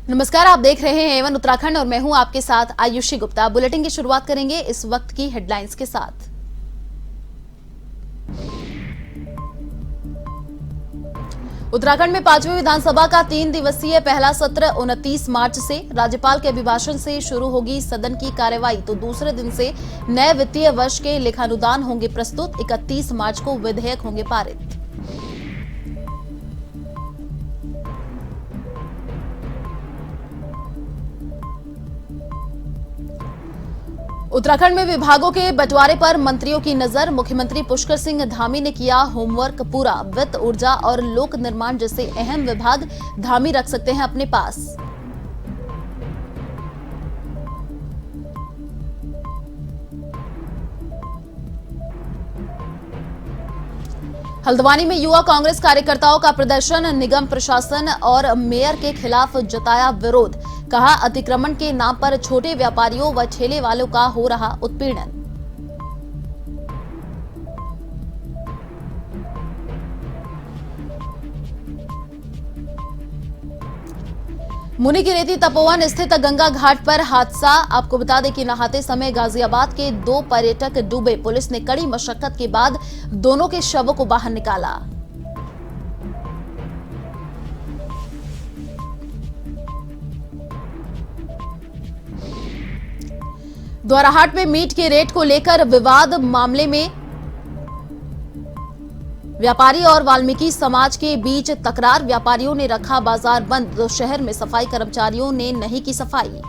नमस्कार, आप देख रहे हैं एवन उत्तराखंड और मैं हूं आपके साथ आयुषी गुप्ता। बुलेटिन की शुरुआत करेंगे इस वक्त की हेडलाइंस के साथ। उत्तराखंड में 5वीं विधानसभा का 3 दिवसीय पहला सत्र 29 मार्च से राज्यपाल के अभिभाषण से शुरू होगी सदन की कार्यवाही, तो दूसरे दिन से नए वित्तीय वर्ष के लेखानुदान होंगे प्रस्तुत। 31 मार्च को विधेयक होंगे पारित। उत्तराखंड में विभागों के बंटवारे पर मंत्रियों की नजर। मुख्यमंत्री पुष्कर सिंह धामी ने किया होमवर्क पूरा। वित्त, ऊर्जा और लोक निर्माण जैसे अहम विभाग धामी रख सकते हैं अपने पास। हल्द्वानी में युवा कांग्रेस कार्यकर्ताओं का प्रदर्शन। निगम प्रशासन और मेयर के खिलाफ जताया विरोध। कहा, अतिक्रमण के नाम पर छोटे व्यापारियों व ठेले वालों का हो रहा उत्पीड़न। मुनिकीरेती तपोवन स्थित गंगा घाट पर हादसा। आपको बता दें कि नहाते समय गाजियाबाद के 2 पर्यटक डूबे। पुलिस ने कड़ी मशक्कत के बाद दोनों के शवों को बाहर निकाला। द्वाराहाट में मीट के रेट को लेकर विवाद। मामले में व्यापारी और वाल्मीकि समाज के बीच तकरार। व्यापारियों ने रखा बाजार बंद, तो शहर में सफाई कर्मचारियों ने नहीं की सफाई।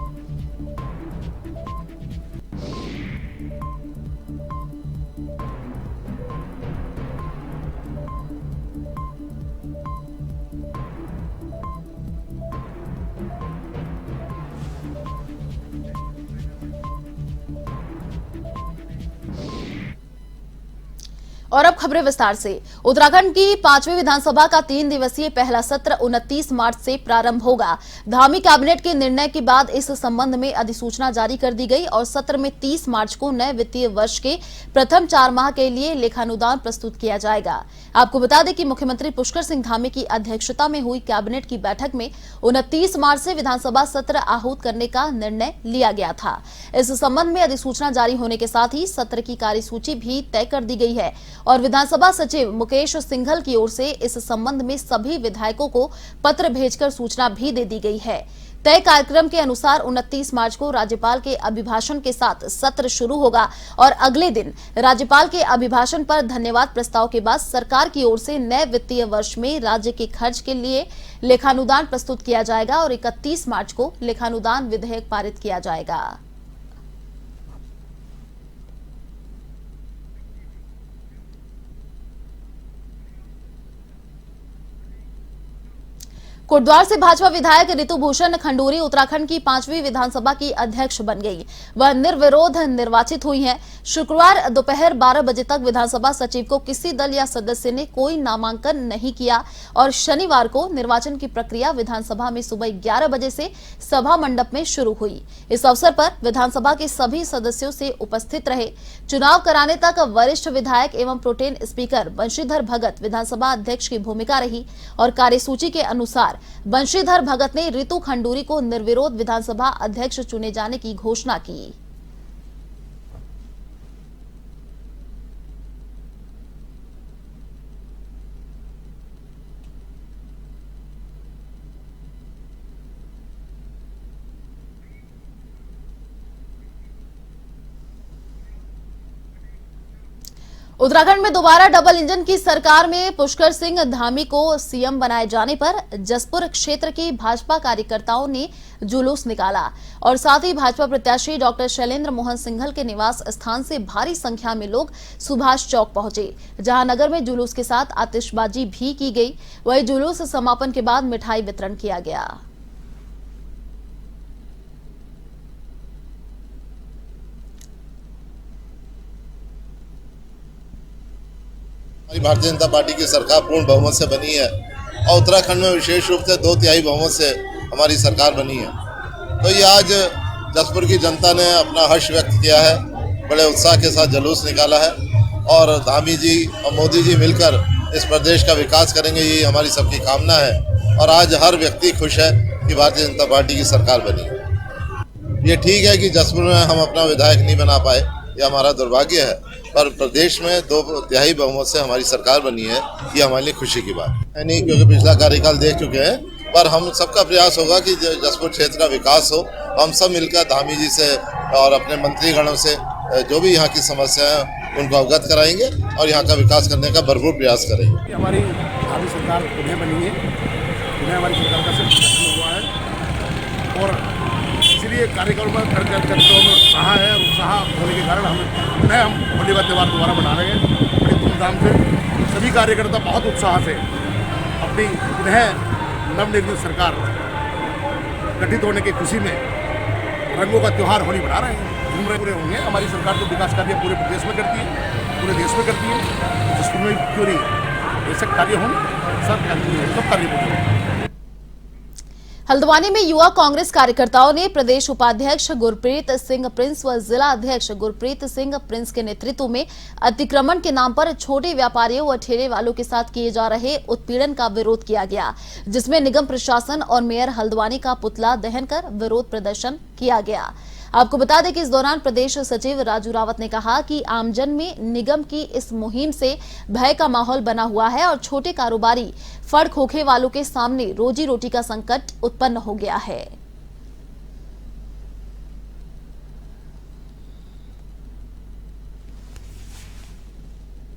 और अब खबरें विस्तार से। उत्तराखंड की 5वीं विधानसभा का 3 दिवसीय पहला सत्र 29 मार्च से प्रारंभ होगा। धामी कैबिनेट के निर्णय के बाद इस संबंध में अधिसूचना जारी कर दी गई और सत्र में 30 मार्च को नए वित्तीय वर्ष के प्रथम 4 माह के लिए लेखानुदान प्रस्तुत किया जाएगा। आपको बता दें कि मुख्यमंत्री पुष्कर सिंह धामी की अध्यक्षता में हुई कैबिनेट की बैठक में 29 मार्च से विधानसभा सत्र आहूत करने का निर्णय लिया गया था। इस संबंध में अधिसूचना जारी होने के साथ ही सत्र की कार्यसूची भी तय कर दी गई है और विधानसभा सचिव मुकेश सिंघल की ओर से इस संबंध में सभी विधायकों को पत्र भेजकर सूचना भी दे दी गई है। तय कार्यक्रम के अनुसार 29 मार्च को राज्यपाल के अभिभाषण के साथ सत्र शुरू होगा और अगले दिन राज्यपाल के अभिभाषण पर धन्यवाद प्रस्ताव के बाद सरकार की ओर से नए वित्तीय वर्ष में राज्य के खर्च के लिए लेखानुदान प्रस्तुत किया जाएगा और 31 मार्च को लेखानुदान विधेयक पारित किया जाएगा। कोटद्वार से भाजपा विधायक ऋतु भूषण खंडूरी उत्तराखंड की 5वीं विधानसभा की अध्यक्ष बन गई। वह निर्विरोध निर्वाचित हुई हैं। शुक्रवार दोपहर 12 बजे तक विधानसभा सचिव को किसी दल या सदस्य ने कोई नामांकन नहीं किया और शनिवार को निर्वाचन की प्रक्रिया विधानसभा में सुबह 11 बजे से सभा मंडप में शुरू हुई। इस अवसर पर विधानसभा के सभी सदस्यों से उपस्थित रहे। चुनाव कराने तक वरिष्ठ विधायक एवं प्रोटेन स्पीकर बंशीधर भगत विधानसभा अध्यक्ष की भूमिका रही और कार्यसूची के अनुसार बंशीधर भगत ने ऋतु खंडूरी को निर्विरोध विधानसभा अध्यक्ष चुने जाने की घोषणा की। उत्तराखंड में दोबारा डबल इंजन की सरकार में पुष्कर सिंह धामी को सीएम बनाए जाने पर जसपुर क्षेत्र के भाजपा कार्यकर्ताओं ने जुलूस निकाला और साथ ही भाजपा प्रत्याशी डॉक्टर शैलेंद्र मोहन सिंघल के निवास स्थान से भारी संख्या में लोग सुभाष चौक पहुंचे, जहां नगर में जुलूस के साथ आतिशबाजी भी की गई। वहीं जुलूस समापन के बाद मिठाई वितरण किया गया। हमारी भारतीय जनता पार्टी की सरकार पूर्ण बहुमत से बनी है और उत्तराखंड में विशेष रूप से 2/3 बहुमत से हमारी सरकार बनी है। तो ये आज जसपुर की जनता ने अपना हर्ष व्यक्त किया है, बड़े उत्साह के साथ जुलूस निकाला है और धामी जी और मोदी जी मिलकर इस प्रदेश का विकास करेंगे, ये हमारी सबकी कामना है। और आज हर व्यक्ति खुश है, कि भारतीय जनता पार्टी की सरकार बनी है। ये ठीक है कि जसपुर में हम अपना विधायक नहीं बना पाए, यह हमारा दुर्भाग्य है, पर प्रदेश में 2/3 बहुमत से हमारी सरकार बनी है, ये हमारे लिए खुशी की बात है नहीं, क्योंकि पिछला कार्यकाल देख चुके हैं। पर हम सबका प्रयास होगा कि जसपुर क्षेत्र का विकास हो। हम सब मिलकर धामी जी से और अपने मंत्रीगणों से जो भी यहाँ की समस्या है उनको अवगत कराएंगे और यहाँ का विकास करने का भरपूर प्रयास करेंगे। हमारी भावी सरकार पुनः बनी है, पुनः हमारी सरकार का सिर्फ गठन हुआ है और इसलिए कार्यक्रम में उत्साह है और उत्साह होने के कारण हम होली का त्यौहार दोबारा मना रहे हैं बड़ी धूमधाम से। सभी कार्यकर्ता बहुत उत्साह से अपनी पुनः नवनिर्मित सरकार गठित होने की खुशी में रंगों का त्यौहार होली मना रहे हैं। पूरे होंगे। हमारी सरकार जो विकास कार्य पूरे प्रदेश में करती है, पूरे देश में करती है, जसपुर में क्यों नहीं ऐसे कार्य होंगे, सब कार्य होंगे। हल्द्वानी में युवा कांग्रेस कार्यकर्ताओं ने प्रदेश उपाध्यक्ष गुरप्रीत सिंह प्रिंस व जिला अध्यक्ष गुरप्रीत सिंह प्रिंस के नेतृत्व में अतिक्रमण के नाम पर छोटे व्यापारियों व ठेले वालों के साथ किए जा रहे उत्पीड़न का विरोध किया गया, जिसमें निगम प्रशासन और मेयर हल्द्वानी का पुतला दहन कर विरोध प्रदर्शन किया गया। आपको बता दें कि इस दौरान प्रदेश सचिव राजू रावत ने कहा कि आमजन में निगम की इस मुहिम से भय का माहौल बना हुआ है और छोटे कारोबारी फड़ खोखे वालों के सामने रोजी रोटी का संकट उत्पन्न हो गया है।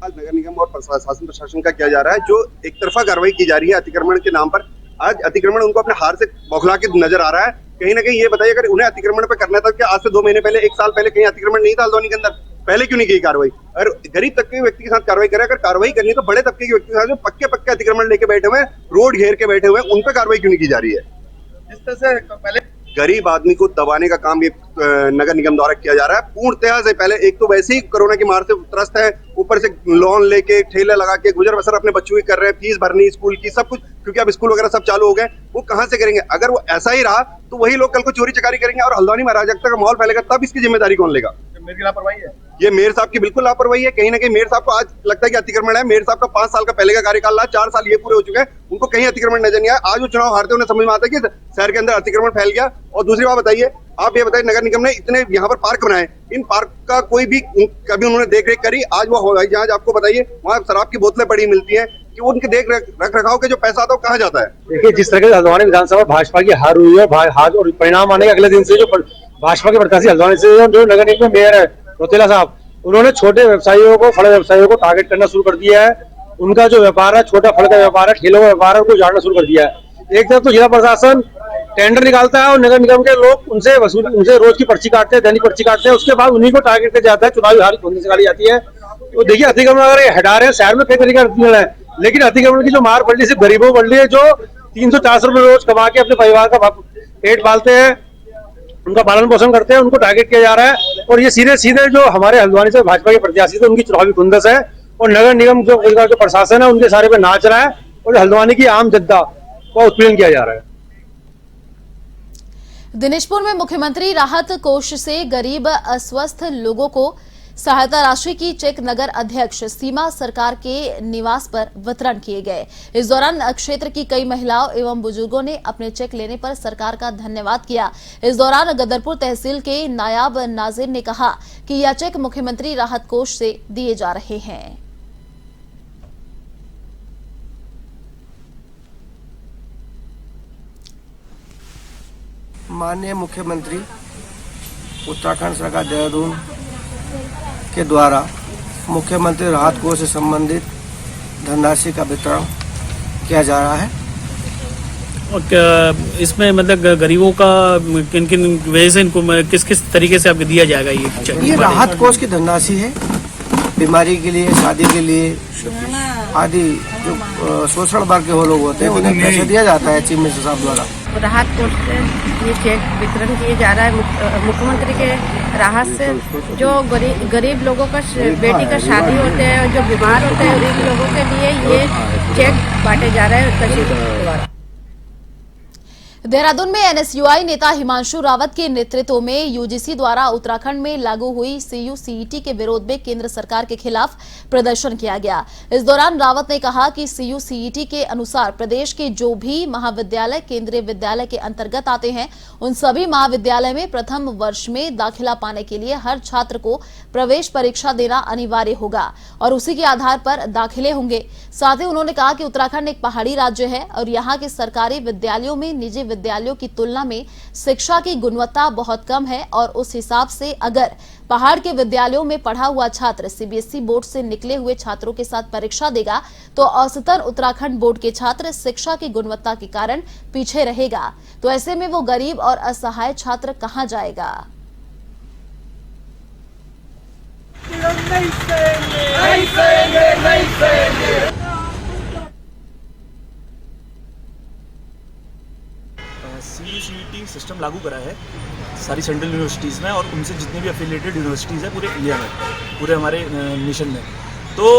नगर निगम और शासन प्रशासन का किया जा रहा है, जो एक तरफा कार्रवाई की जा रही है अतिक्रमण के नाम पर। आज अतिक्रमण उनको अपने हार से बौखला के नजर आ रहा है। कहीं ना कहीं ये बताइए, अगर उन्हें अतिक्रमण पे करना था कि आज से 2 महीने पहले, 1 साल पहले कहीं अतिक्रमण नहीं था हल्द्वानी के अंदर, पहले क्यों नहीं की कार्रवाई? और गरीब तबके के व्यक्ति के साथ कार्रवाई करे, अगर कार्रवाई करनी है तो बड़े तबके के व्यक्ति के साथ जो पक्के अतिक्रमण लेके बैठे हुए, रोड घेर के बैठे हुए, उन पर कार्रवाई क्यों नहीं की जा रही है? जिस तरह से पहले गरीब आदमी को दबाने का काम ये नगर निगम द्वारा किया जा रहा है पूर्णतः से। पहले एक तो वैसे ही कोरोना की मार से त्रस्त है, ऊपर से लोन लेके ठेले लगा के गुजर बसर अपने बच्चों की कर रहे हैं, फीस भरनी स्कूल की, सब कुछ, क्योंकि अब स्कूल वगैरह सब चालू हो गए। वो कहाँ से करेंगे? अगर वो ऐसा ही रहा तो वही लोग कल को चोरी चकारी करेंगे और हल्द्वानी में अराजकता का माहौल फैलेगा, तब इसकी जिम्मेदारी कौन लेगा? मेरी लापरवाही है, ये मेयर साहब की बिल्कुल लापरवाही है। कहीं ना कहीं मेयर साहब को आज लगता है कि अतिक्रमण है। मेयर साहब का 5 साल का पहले का कार्यकाल रहा, 4 साल ये पूरे हो चुके हैं, उनको कहीं अतिक्रमण नजर नहीं आया। आज वो चुनाव हारते उन्हें समझ में आता है कि शहर के अंदर अतिक्रमण फैल गया। और दूसरी बात बताइए, आप ये बताइए, नगर निगम ने इतने यहाँ पर पार्क बनाए, इन पार्क का कोई भी कभी उन्होंने देख रेख करी? आज वो हवाई जहाज आपको बताइए, वहाँ शराब की बोतलें पड़ी मिलती है, कि उनके रख रखाव के जो पैसा आता है वो कहाँ जाता है? देखिए, जिस तरह से हल्द्वानी विधानसभा भाजपा की हार हुई है, हार और परिणाम आने के अगले दिन से जो भाजपा के प्रत्याशी हल्द्वानी से जो नगर निगम में मेयर है रोतेला साहब, उन्होंने छोटे व्यवसायियों को, फल व्यवसायियों को टारगेट करना शुरू कर दिया है। उनका जो व्यापार है, छोटा फल का व्यापार है, ठेलों का व्यापार है, उनको उजाड़ना शुरू कर दिया है। एक तरफ तो जिला प्रशासन टेंडर निकालता है और नगर निगम के लोग उनसे रोज की पर्ची काटते हैं, दैनिक पर्ची काटते हैं, उसके बाद उन्हीं को टारगेट कर जाता है, चुनावी हार होने से गाली जाती है। तो देखिए, अतिक्रमण अगर हटा रहे हैं, शहर में कई तरीके का अतिक्रमण है, लेकिन अतिक्रमण की जो मार पड़ रही है सिर्फ गरीबों पड़ रही है, जो 300-400 रुपए रोज कमा के अपने परिवार का पेट पालते हैं, उनका पालन पोषण करते हैं, उनको टारगेट किया जा रहा है। और ये सीधे जो हमारे हल्द्वानी से भाजपा के प्रत्याशी थे, उनकी चुनावी खुंदस है। और नगर निगम जो प्रशासन है, उनके सारे पे नाच रहा है और हल्द्वानी की आम जनता को उत्पीड़न किया जा रहा है। दिनेशपुर में मुख्यमंत्री राहत कोष से गरीब अस्वस्थ लोगों को सहायता राशि की चेक नगर अध्यक्ष सीमा सरकार के निवास पर वितरण किए गए। इस दौरान क्षेत्र की कई महिलाओं एवं बुजुर्गों ने अपने चेक लेने पर सरकार का धन्यवाद किया। इस दौरान गदरपुर तहसील के नायाब नाजिर ने कहा कि यह चेक मुख्यमंत्री राहत कोष से दिए जा रहे हैं। माननीय मुख्यमंत्री उत्तराखंड सरकार देहरादून के द्वारा मुख्यमंत्री राहत कोष से संबंधित धनराशि का वितरण किया जा रहा है। और इसमें मतलब गरीबों का किन वजह से इनको किस तरीके से आपको दिया जाएगा? ये राहत कोष की धनराशि है, बीमारी के लिए, शादी के लिए आदि जो शोषण वर्ग के वो लोग होते हैं उन्हें पैसे दिया जाता है चीफ मिनिस्टर साहब द्वारा। राहत कोष से ये चेक वितरण किए जा रहा है मुख्यमंत्री के राहत से। जो गरीब लोगों का बेटी का शादी होते हैं और जो बीमार होते हैं उन लोगों के लिए ये चेक बांटे जा रहे हैं तहसील द्वारा। देहरादून में एनएसयूआई नेता हिमांशु रावत के नेतृत्व में यूजीसी द्वारा उत्तराखंड में लागू हुई सीयूसीईटी के विरोध में केंद्र सरकार के खिलाफ प्रदर्शन किया गया। इस दौरान रावत ने कहा कि सीयूसीईटी के अनुसार प्रदेश के जो भी महाविद्यालय केंद्रीय विद्यालय के अंतर्गत आते हैं, उन सभी महाविद्यालय में प्रथम वर्ष में दाखिला पाने के लिए हर छात्र को प्रवेश परीक्षा देना अनिवार्य होगा और उसी के आधार पर दाखिले होंगे। साथ ही उन्होंने कहा कि उत्तराखंड एक पहाड़ी राज्य है और यहाँ के सरकारी विद्यालयों में निजी विद्यालयों की तुलना में शिक्षा की गुणवत्ता बहुत कम है और उस हिसाब से अगर पहाड़ के विद्यालयों में पढ़ा हुआ छात्र सीबीएसई बोर्ड से निकले हुए छात्रों के साथ परीक्षा देगा तो औसतन उत्तराखंड बोर्ड के छात्र शिक्षा की गुणवत्ता के कारण पीछे रहेगा। तो ऐसे में वो गरीब और असहाय छात्र कहां जाएगा। सीयूसीईटी सिस्टम लागू करा है सारी सेंट्रल यूनिवर्सिटीज़ में और उनसे जितनी भी एफिलिएटेड यूनिवर्सिटीज़ है पूरे इंडिया में, पूरे हमारे नेशन में। तो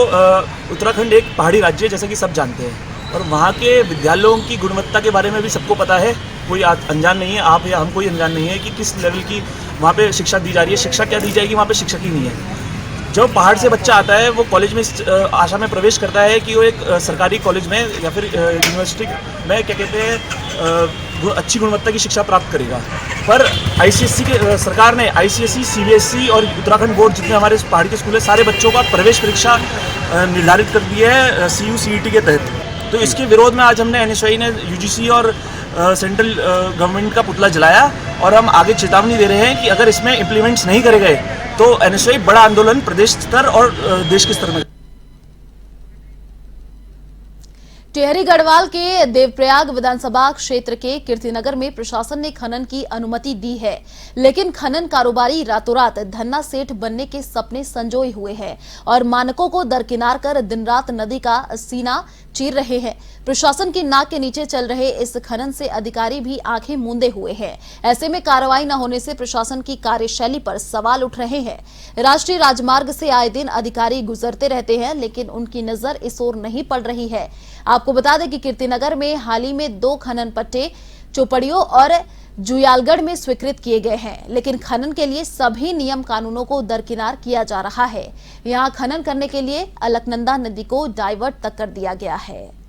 उत्तराखंड एक पहाड़ी राज्य है जैसा कि सब जानते हैं और वहाँ के विद्यालयों की गुणवत्ता के बारे में भी सबको पता है। कोई अनजान नहीं है, आप या हम कोई अनजान नहीं है कि किस लेवल की वहाँ पे शिक्षा दी जा रही है। शिक्षा क्या दी जाएगी, वहाँ पे शिक्षक ही नहीं है। जब पहाड़ से बच्चा आता है वो कॉलेज में आशा में प्रवेश करता है कि वो एक सरकारी कॉलेज में या फिर यूनिवर्सिटी में क्या कहते हैं अच्छी गुणवत्ता की शिक्षा प्राप्त करेगा। पर आईसीएसई के सरकार ने आईसीएसई, सीबीएसई और उत्तराखंड बोर्ड जितने हमारे पहाड़ी के स्कूल है सारे बच्चों का प्रवेश परीक्षा निर्धारित कर दी है सीयूसीईटी के तहत। तो इसके विरोध में आज हमने एनएसयूआई ने यूजीसी और सेंट्रल गवर्नमेंट का पुतला जलाया और हम आगे चेतावनी दे रहे हैं कि अगर इसमें इम्प्लीमेंट्स नहीं करे गए तो एनएसयूआई बड़ा आंदोलन प्रदेश स्तर और देश के स्तर में। टिहरी गढ़वाल के देवप्रयाग विधानसभा क्षेत्र के कीर्तिनगर में प्रशासन ने खनन की अनुमति दी है, लेकिन खनन कारोबारी रातों रात धन्ना सेठ बनने के सपने संजोए हुए हैं और मानकों को दरकिनार कर दिन रात नदी का सीना चीर रहे हैं। प्रशासन की नाक के नीचे चल रहे इस खनन से अधिकारी भी आंखें मूंदे हुए हैं। ऐसे में कार्रवाई न होने से प्रशासन की कार्यशैली पर सवाल उठ रहे हैं। राष्ट्रीय राजमार्ग से आए दिन अधिकारी गुजरते रहते हैं, लेकिन उनकी नजर इस ओर नहीं पड़ रही है। आपको बता दें कि कीर्तिनगर में हाल ही में 2 खनन पट्टे चौपड़ियों और जुयालगढ़ में स्वीकृत किए गए हैं, लेकिन खनन के लिए सभी नियम कानूनों को दरकिनार किया जा रहा है। यहां खनन करने के लिए अलकनंदा नदी को डाइवर्ट तक कर दिया गया है।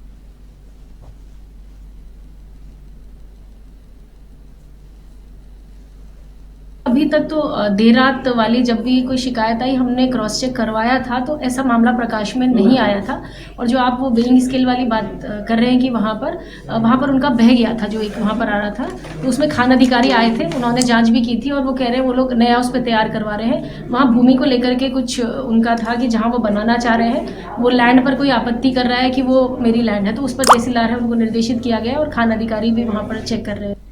अभी तक तो देर रात वाली जब भी कोई शिकायत आई हमने क्रॉस चेक करवाया था तो ऐसा मामला प्रकाश में नहीं आया था। और जो आप वो बेइंग स्केल वाली बात कर रहे हैं कि वहाँ पर उनका बह गया था, जो एक वहाँ पर आ रहा था, तो उसमें खान अधिकारी आए थे, उन्होंने जांच भी की थी और वो कह रहे हैं वो लोग नया उस पर तैयार करवा रहे हैं। वहाँ भूमि को लेकर के कुछ उनका था कि जहाँ वो बनाना चाह रहे हैं वो लैंड पर कोई आपत्ति कर रहा है कि वो मेरी लैंड है, तो उस पर तहसीलदार है उनको निर्देशित किया गया और खान अधिकारी भी वहाँ पर चेक कर रहे हैं।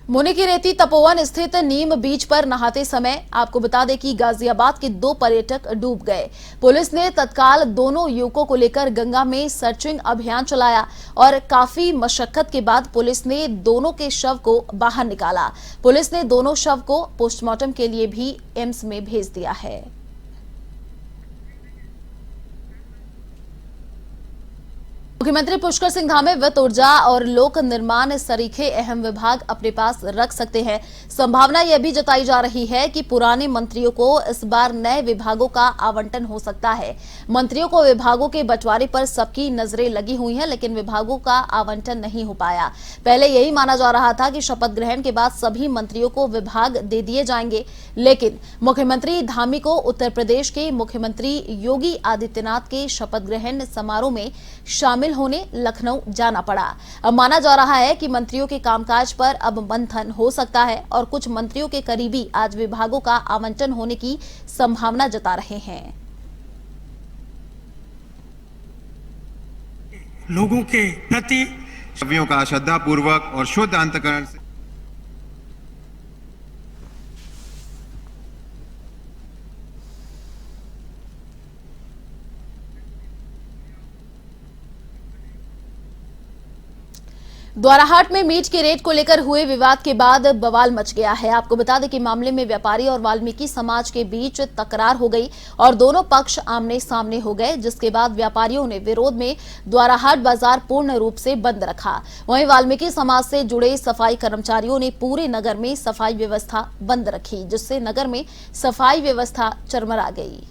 मुनि की रेती तपोवन स्थित नीम बीच पर नहाते समय आपको बता दें कि गाजियाबाद के 2 पर्यटक डूब गए। पुलिस ने तत्काल दोनों युवकों को लेकर गंगा में सर्चिंग अभियान चलाया और काफी मशक्कत के बाद पुलिस ने दोनों के शव को बाहर निकाला। पुलिस ने दोनों शव को पोस्टमार्टम के लिए भी एम्स में भेज दिया है। मुख्यमंत्री पुष्कर सिंह धामी वित्त, ऊर्जा और लोक निर्माण सरीखे अहम विभाग अपने पास रख सकते हैं। संभावना यह भी जताई जा रही है कि पुराने मंत्रियों को इस बार नए विभागों का आवंटन हो सकता है। मंत्रियों को विभागों के बंटवारे पर सबकी नजरें लगी हुई हैं, लेकिन विभागों का आवंटन नहीं हो पाया। पहले यही माना जा रहा था कि शपथ ग्रहण के बाद सभी मंत्रियों को विभाग दे दिए जाएंगे, लेकिन मुख्यमंत्री धामी को उत्तर प्रदेश के मुख्यमंत्री योगी आदित्यनाथ के शपथ ग्रहण समारोह में शामिल होने लखनऊ जाना पड़ा। अब माना जा रहा है कि मंत्रियों के कामकाज पर अब मंथन हो सकता है और कुछ मंत्रियों के करीबी आज विभागों का आवंटन होने की संभावना जता रहे हैं। लोगों के प्रति छवियों का श्रद्धापूर्वक और शुद्ध अंतःकरण से द्वाराहाट में मीट के रेट को लेकर हुए विवाद के बाद बवाल मच गया है। आपको बता दें कि मामले में व्यापारी और वाल्मीकि समाज के बीच तकरार हो गई और दोनों पक्ष आमने सामने हो गए, जिसके बाद व्यापारियों ने विरोध में द्वाराहाट बाजार पूर्ण रूप से बंद रखा। वहीं वाल्मीकि समाज से जुड़े सफाई कर्मचारियों ने पूरे नगर में सफाई व्यवस्था बंद रखी, जिससे नगर में सफाई व्यवस्था चरमरा गई।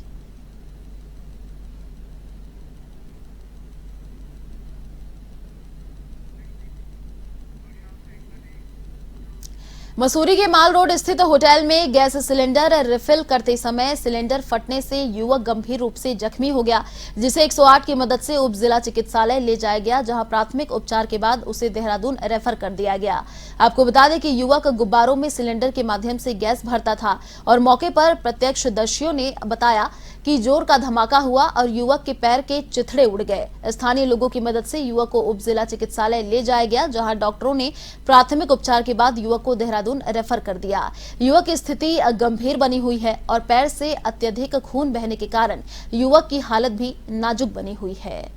मसूरी के माल रोड स्थित होटल में गैस सिलेंडर रिफिल करते समय सिलेंडर फटने से युवक गंभीर रूप से जख्मी हो गया, जिसे 108 की मदद से उप जिला चिकित्सालय ले जाया गया, जहां प्राथमिक उपचार के बाद उसे देहरादून रेफर कर दिया गया। आपको बता दें कि युवक गुब्बारों में सिलेंडर के माध्यम से गैस भरता था और मौके पर प्रत्यक्षदर्शियों ने बताया कि जोर का धमाका हुआ और युवक के पैर के चिथड़े उड़ गए। स्थानीय लोगों की मदद से युवक को उप जिला चिकित्सालय ले जाया गया, जहां डॉक्टरों ने प्राथमिक उपचार के बाद युवक को देहरादून रेफर कर दिया। युवक की स्थिति गंभीर बनी हुई है और पैर से अत्यधिक खून बहने के कारण युवक की हालत भी नाजुक बनी हुई है।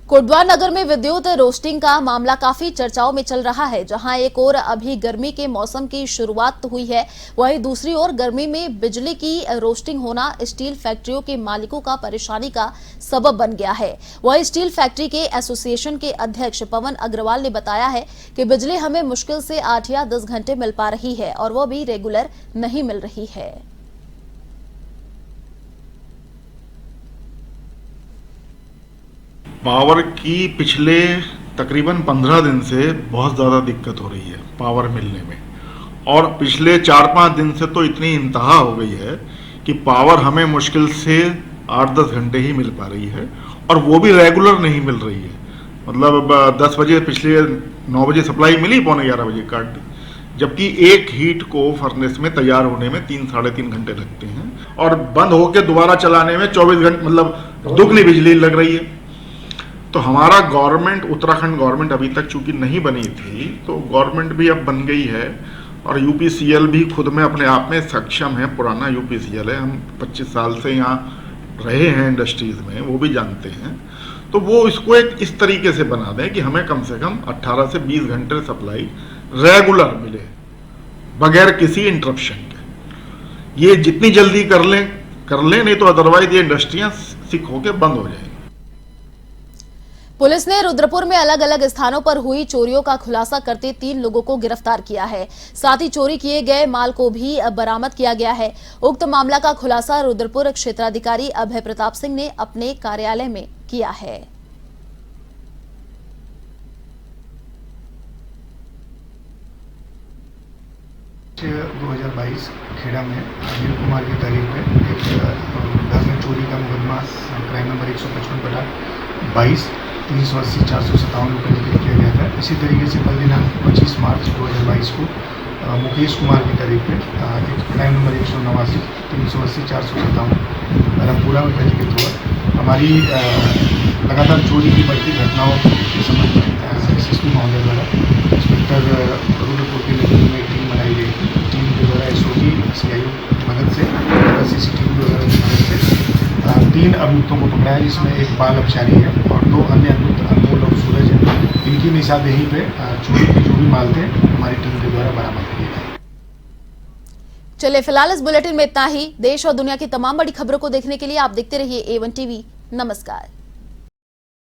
कोटद्वार नगर में विद्युत रोस्टिंग का मामला काफी चर्चाओं में चल रहा है, जहां एक ओर अभी गर्मी के मौसम की शुरुआत हुई है, वहीं दूसरी ओर गर्मी में बिजली की रोस्टिंग होना स्टील फैक्ट्रियों के मालिकों का परेशानी का सबब बन गया है। वहीं स्टील फैक्ट्री के एसोसिएशन के अध्यक्ष पवन अग्रवाल ने बताया है कि बिजली हमें मुश्किल से 8 या 10 घंटे मिल पा रही है और वो भी रेगुलर नहीं मिल रही है। पावर की पिछले तकरीबन 15 दिन से बहुत ज़्यादा दिक्कत हो रही है पावर मिलने में, और पिछले 4-5 दिन से तो इतनी इंतहा हो गई है कि पावर हमें मुश्किल से 8-10 घंटे ही मिल पा रही है और वो भी रेगुलर नहीं मिल रही है। मतलब 10 बजे पिछले 9 बजे सप्लाई मिली, पौने 11 बजे काट दी, जबकि एक हीट को फर्नेस में तैयार होने में 3-3.5 घंटे लगते हैं और बंद होकर दोबारा चलाने में 24 घंटे, मतलब दुगनी बिजली लग रही है। तो हमारा गवर्नमेंट, उत्तराखंड गवर्नमेंट अभी तक चूंकि नहीं बनी थी, तो गवर्नमेंट भी अब बन गई है और यूपीसीएल भी खुद में अपने आप में सक्षम है। पुराना यूपीसीएल है, हम 25 साल से यहाँ रहे हैं इंडस्ट्रीज में, वो भी जानते हैं। तो वो इसको एक इस तरीके से बना दें कि हमें कम से कम 18 से 20 घंटे सप्लाई रेगुलर मिले बगैर किसी इंटरप्शन के। ये जितनी जल्दी कर लें, नहीं तो अदरवाइज ये इंडस्ट्रियाँ सिक होकर बंद हो जाएंगी। पुलिस ने रुद्रपुर में अलग अलग स्थानों पर हुई चोरियों का खुलासा करते 3 लोगों को गिरफ्तार किया है। साथ ही चोरी किए गए माल को भी बरामद किया गया है। उक्त मामला का खुलासा रुद्रपुर क्षेत्राधिकारी अभय प्रताप सिंह ने अपने कार्यालय में किया है। 2022 खेड़ा में अनिल कुमार की तारीख में एक घर में चोरी का मुकदमा क्राइम नंबर 155/22 380-457 रुपये लिखित किया गया था। इसी तरीके से कल दिनांक 25 मार्च 2022 को मुकेश कुमार की तारीख में एक क्राइम नंबर 189 380-457 रामपुरा में पंजीकृत हुआ। हमारी लगातार चोरी की बढ़ती घटनाओं के संबंध में एसएसपी महोदय द्वारा इंस्पेक्टर रुद्रपुर के नेतृत्व में टीम बनाई गई। टीम के द्वारा एसओजी सीआईओ की मदद से, सीसीटीवी वगैरह की मदद से 3 अभियुक्तों को पकड़ा है, जिसमें एक बाल अपचारी है और 2 अन्य अभियुक्त अनमोल और सूरज है। इनकी निशानदेही पे चोरी के जो भी माल थे हमारी टीम के द्वारा बरामद किए गए। चलिए फिलहाल इस बुलेटिन में इतना ही। देश और दुनिया की तमाम बड़ी खबरों को देखने के लिए आप देखते रहिए A1 टीवी। नमस्कार।